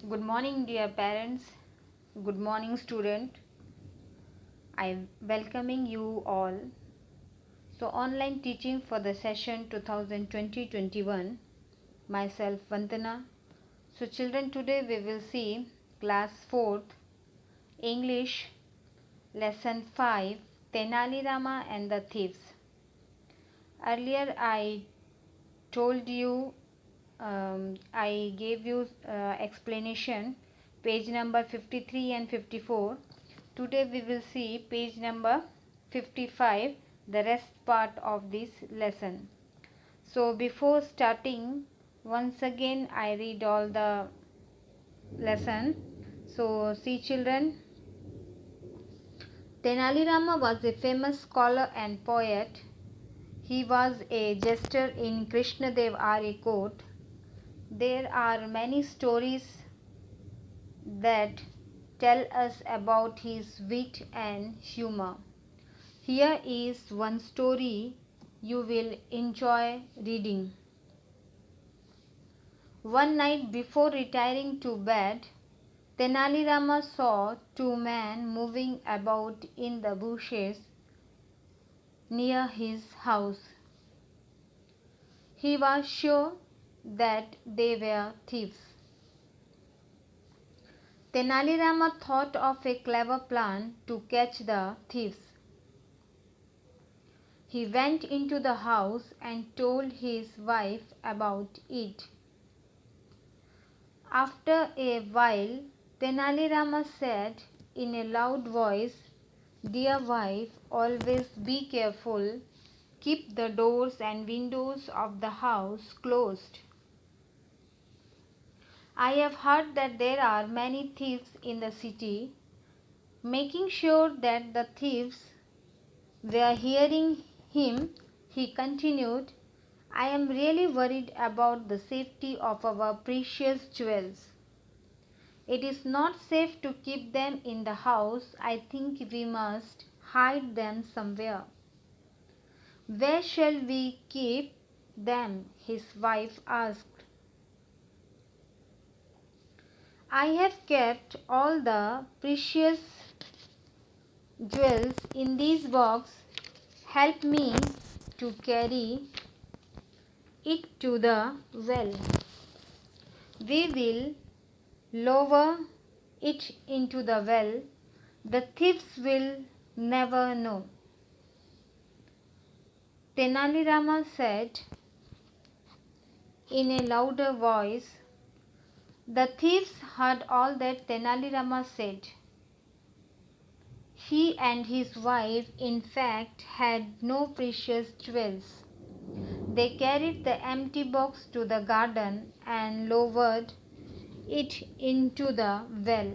Good morning, dear parents. Good morning, student. I am welcoming you all. So, online teaching for the session 2020-21. Myself, Vandana. So, children, today we will see class 4th English lesson 5 Tenali Rama and the Thieves. Earlier, told you I gave you explanation page number 53 and 54. Today we will see page number 55, the rest part of this lesson. So before starting, once again I read all the lesson. So see children, Tenali Rama was a famous scholar and poet. He was a jester in Krishnadev Arya court. There are many stories that tell us about his wit and humor. Here is one story you will enjoy reading. One night before retiring to bed, Tenali Rama saw two men moving about in the bushes near his house. He was sure that they were thieves. Tenali Rama thought of a clever plan to catch the thieves. He went into the house and told his wife about it. After a while, Tenali Rama said in a loud voice, "Dear wife, always be careful. Keep the doors and windows of the house closed. I have heard that there are many thieves in the city." Making sure that the thieves were hearing him, he continued, "I am really worried about the safety of our precious jewels. It is not safe to keep them in the house. I think we must hide them somewhere." "Where shall we keep them?" his wife asked. "I have kept all the precious jewels in this box. Help me to carry it to the well. We will lower it into the well. The thieves will never know." Tenali Rama said in a louder voice. The thieves heard all that Tenali Rama said. He and his wife, in fact, had no precious jewels. They carried the empty box to the garden and lowered it into the well.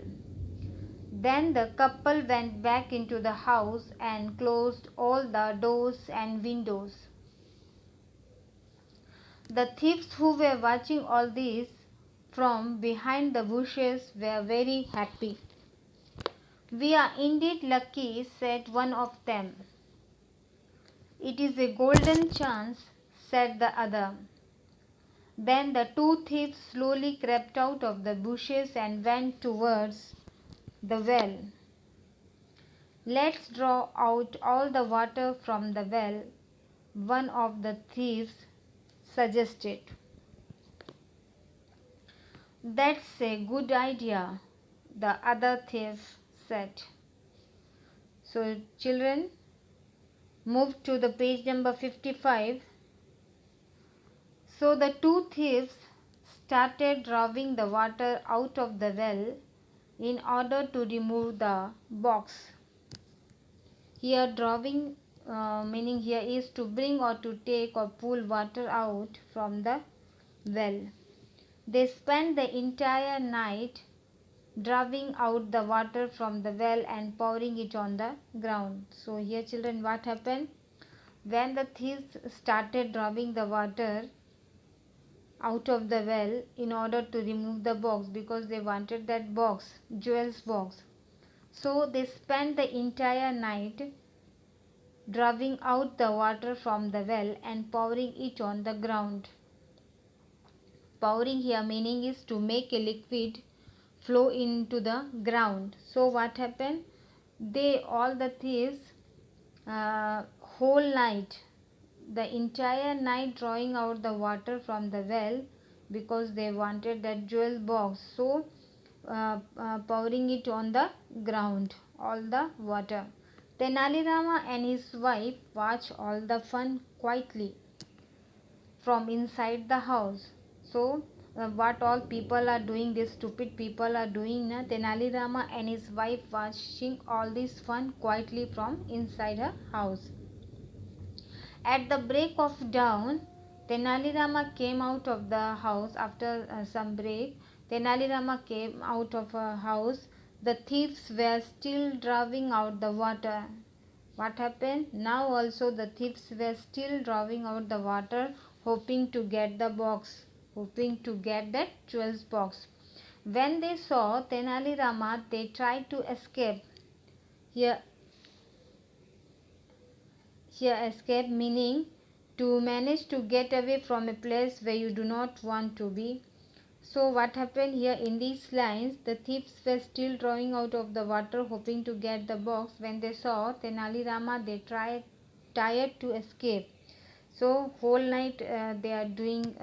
Then the couple went back into the house and closed all the doors and windows. The thieves who were watching all this from behind the bushes were very happy. "We are indeed lucky," said one of them. "It is a golden chance," said the other. Then the two thieves slowly crept out of the bushes and went towards the well. "Let's draw out all the water from the well," one of the thieves suggested. "That's a good idea," the other thief said. So children, move to the page number 55. So the two thieves started drawing the water out of the well in order to remove the box. Here drawing meaning here is to bring or to take or pull water out from the well. They spent the entire night drawing out the water from the well and pouring it on the ground. So here children, what happened? When the thieves started drawing the water out of the well in order to remove the box, because they wanted that box, jewels box. So they spent the entire night drawing out the water from the well and pouring it on the ground. Pouring here meaning is to make a liquid flow into the ground. So what happened? They, all the thieves, whole night, the entire night, drawing out the water from the well, because they wanted that jewel box. So pouring it on the ground, all the water. Tenali Rama and his wife watch all the fun quietly from inside the house. So what all people are doing, these stupid people are doing, na? Tenali Rama and his wife watching all this fun quietly from inside her house. At the break of dawn, Tenali Rama came out of the house after some break. Tenali Rama came out of her house. The thieves were still drawing out the water. What happened? Now also the thieves were still drawing out the water, hoping to get the box, hoping to get that jewels box. When they saw Tenali Rama, they tried to escape. Here, escape meaning to manage to get away from a place where you do not want to be. So what happened here in these lines? The thieves were still drawing out of the water, hoping to get the box. When they saw Tenali Rama, they tired to escape. So whole night they are doing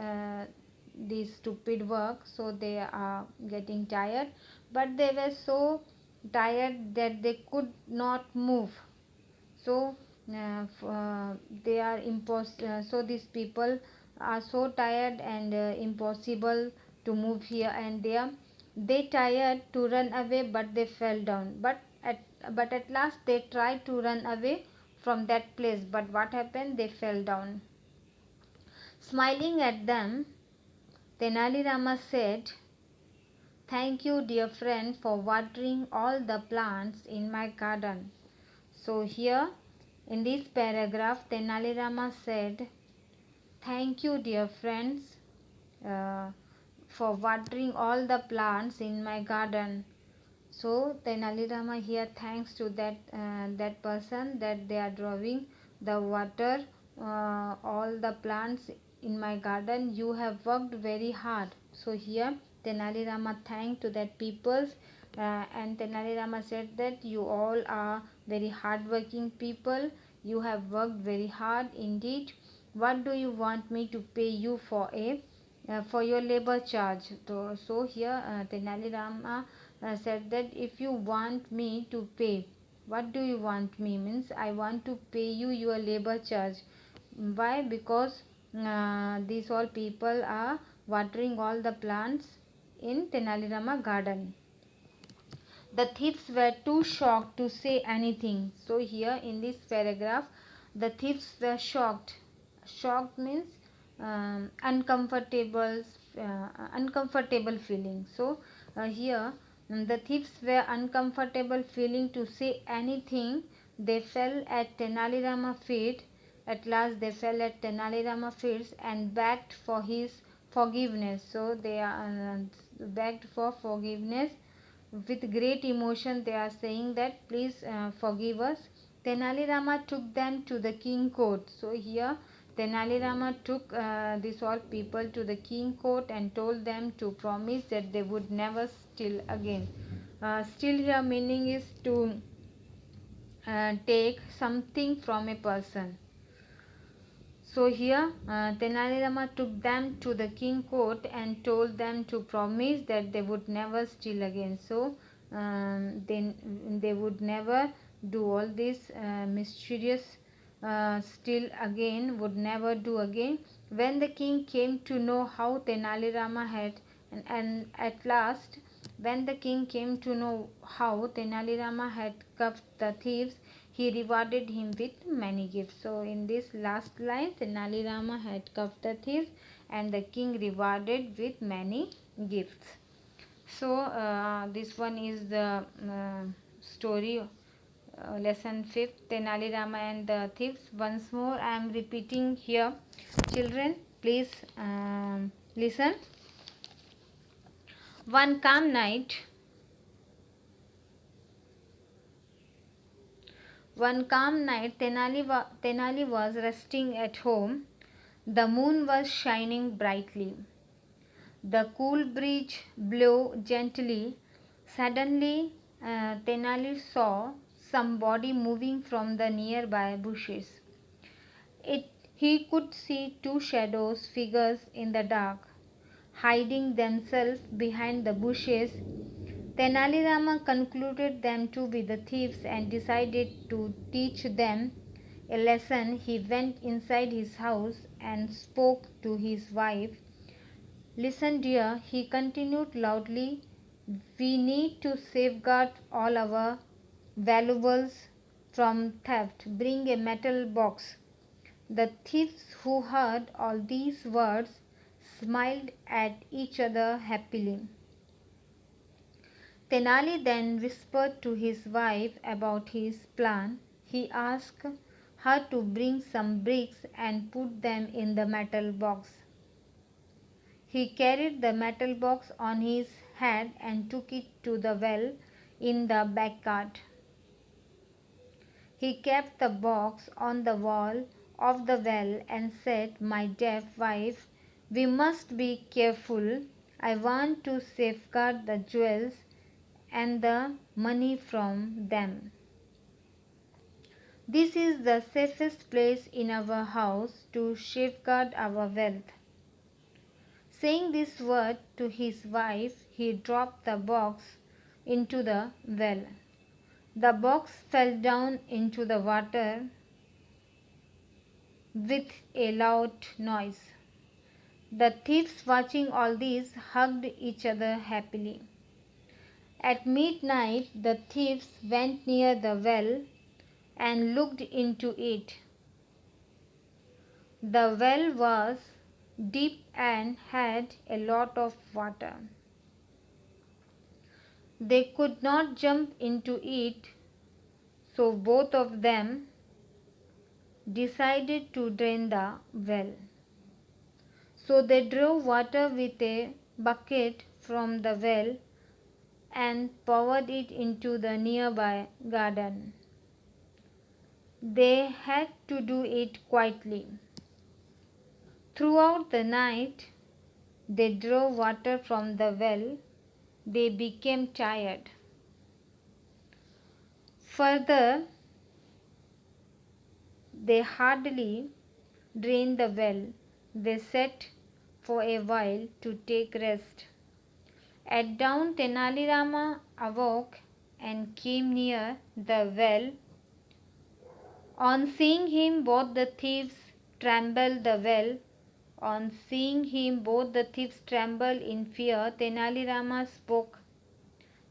this stupid work, so they are getting tired, but they were so tired that they could not move. So they are so these people are so tired and impossible to move here and there. They tired to run away, but they fell down. But at last they tried to run away from that place, but what happened? They fell down. Smiling at them, Tenali Rama said, "Thank you, dear friend, for watering all the plants in my garden." So here in this paragraph, Tenali Rama said, "Thank you, dear friends, uh, for watering all the plants in my garden." So Tenali Rama here thanks to that person, that they are drawing the water all the plants in my garden. You have worked very hard. So here Tenali Rama thanked to that peoples, and Tenali Rama said that you all are very hardworking people. You have worked very hard indeed. What do you want me to pay you for your labor charge? So here Tenali Rama said that if you want me to pay, what do you want me? Means I want to pay you your labor charge. Why? Because these all people are watering all the plants in Tenali Rama garden. The thieves were too shocked to say anything. So here in this paragraph, the thieves were shocked. Shocked means uncomfortable feeling. So here the thieves were uncomfortable feeling to say anything. They fell at Tenali Rama feet. At last they fell at Tenali Rama feet and begged for his forgiveness. So they are begged for forgiveness with great emotion. They are saying that please forgive us. Tenali Rama took them to the king court. So here Tenali Rama took these all people to the king court and told them to promise that they would never steal again. Steal here meaning is to take something from a person. So here Tenali Rama took them to the king court and told them to promise that they would never steal again. So then they would never do all this mysterious steal again, would never do again. When the king came to know how Tenali Rama had, and at last when the king came to know how Tenali Rama had cuffed the thieves, he rewarded him with many gifts. So in this last line, Tenali Rama had cuffed the thieves and the king rewarded with many gifts. So this one is the story, lesson 5th, Tenali Rama and the thieves. Once more I am repeating here. Children, please listen. One calm night, Tenali was resting at home. The moon was shining brightly. The cool breeze blew gently Suddenly, Tenali saw some body moving from the nearby bushes. He could see two shadows figures in the dark, hiding themselves behind the bushes. Tenali Rama concluded them to be the thieves and decided to teach them a lesson. He went inside his house and spoke to his wife. Listen, dear, he continued loudly. We need to safeguard all our valuables from theft. Bring a metal box. The thieves who heard all these words smiled at each other happily. Tenali then whispered to his wife about his plan. He asked her to bring some bricks and put them in the metal box. He carried the metal box on his head and took it to the well in the backyard. He kept the box on the wall of the well and said, My deaf wife, we must be careful. I want to safeguard the jewels and the money from them. This is the safest place in our house to safeguard our wealth. Saying this word to his wife, he dropped the box into the well. The box fell down into the water with a loud noise. The thieves, watching all this, hugged each other happily. At midnight, the thieves went near the well and looked into it. The well was deep and had a lot of water. They could not jump into it, so both of them decided to drain the well. So they drew water with a bucket from the well and poured it into the nearby garden. They had to do it quietly. Throughout the night, they drew water from the well. They became tired. Further, they hardly drained the well. They sat for a while to take rest. At dawn, Tenali Rama awoke and came near the well. On seeing him, both the thieves trembled the well. On seeing him, both the thieves trembled in fear. Tenali Rama spoke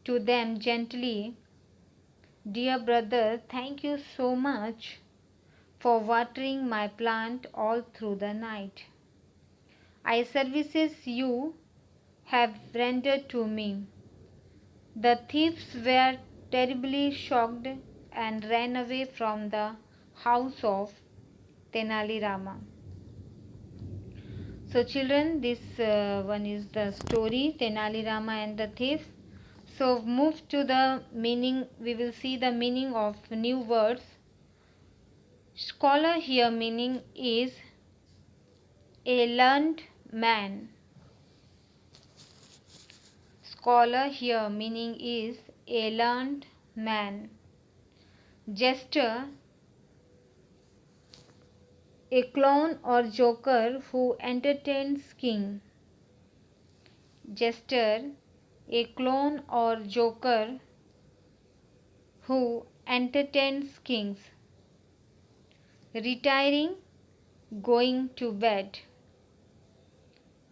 to them gently. Dear brother, thank you so much for watering my plant all through the night. I services you have rendered to me. The thieves were terribly shocked and ran away from the house of Tenali Rama. So children, this one is the story Tenali Rama and the thief. So move to the meaning. We will see the meaning of new words. Scholar here meaning is a learned man. Scholar here meaning is a learned man. Jester, a clown or joker who entertains king. Jester, a clown or joker who entertains kings. Retiring, going to bed.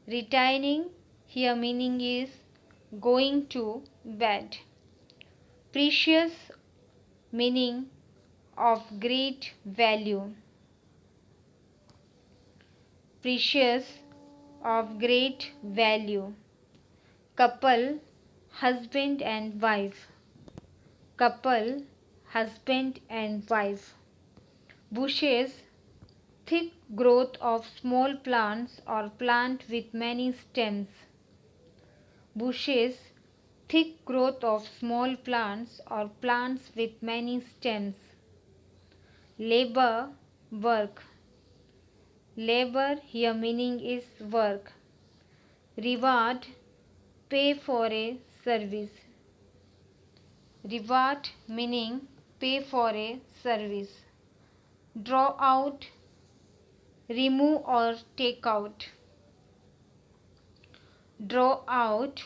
Retiring here meaning is going to bed. Precious meaning of great value. Precious of great value. Couple, husband and wife. Couple, husband and wife. Bushes, thick growth of small plants or plant with many stems. Bushes, thick growth of small plants or plants with many stems. Labor, work. Labor here meaning is work. Reward, pay for a service. Reward meaning pay for a service. Draw out, remove or take out. Draw out,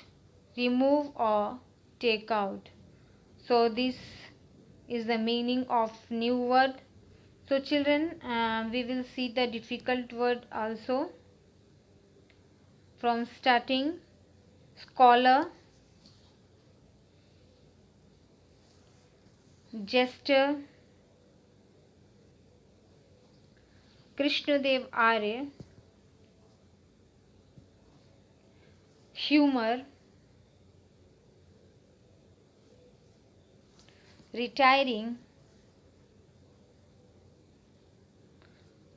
remove or take out. So this is the meaning of new word. So children, we will see the difficult word also. From starting, scholar, jester, Krishnadev Arya, humor, retiring,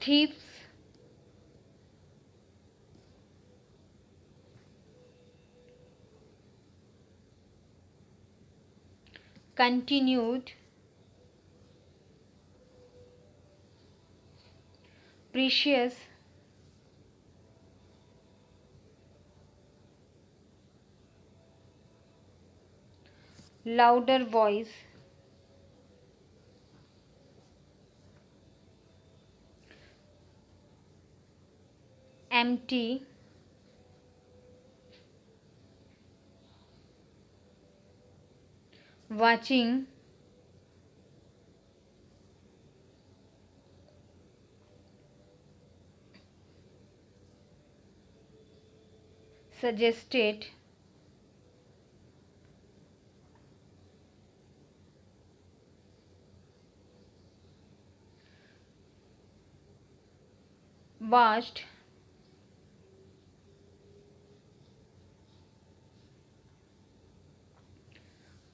thieves, continued, precious, louder voice, empty, watching, suggested, watched,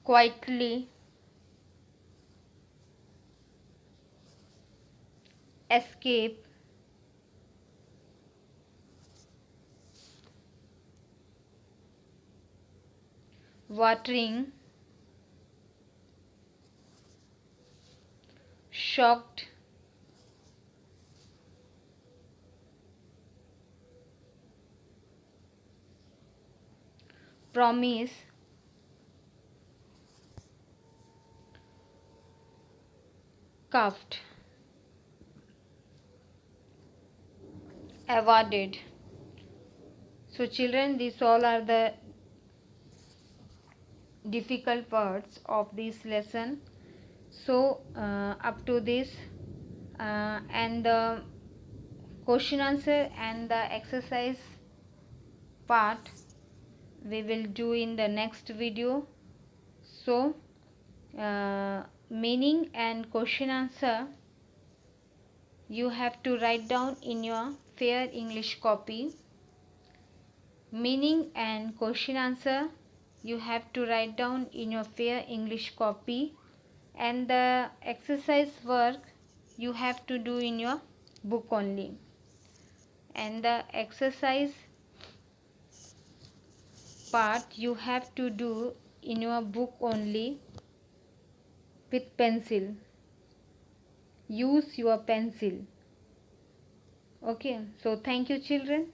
quietly, escape, watering, shocked, promise, cuffed, awarded. So children, these all are the difficult parts of this lesson. So up to this and the question answer and the exercise part we will do in the next video. So meaning and question answer you have to write down in your fair English copy. Meaning and question answer you have to write down in your fair English copy, and the exercise work you have to do in your book only, and the exercise part you have to do in your book only with pencil. Use your pencil. Okay, so thank you children.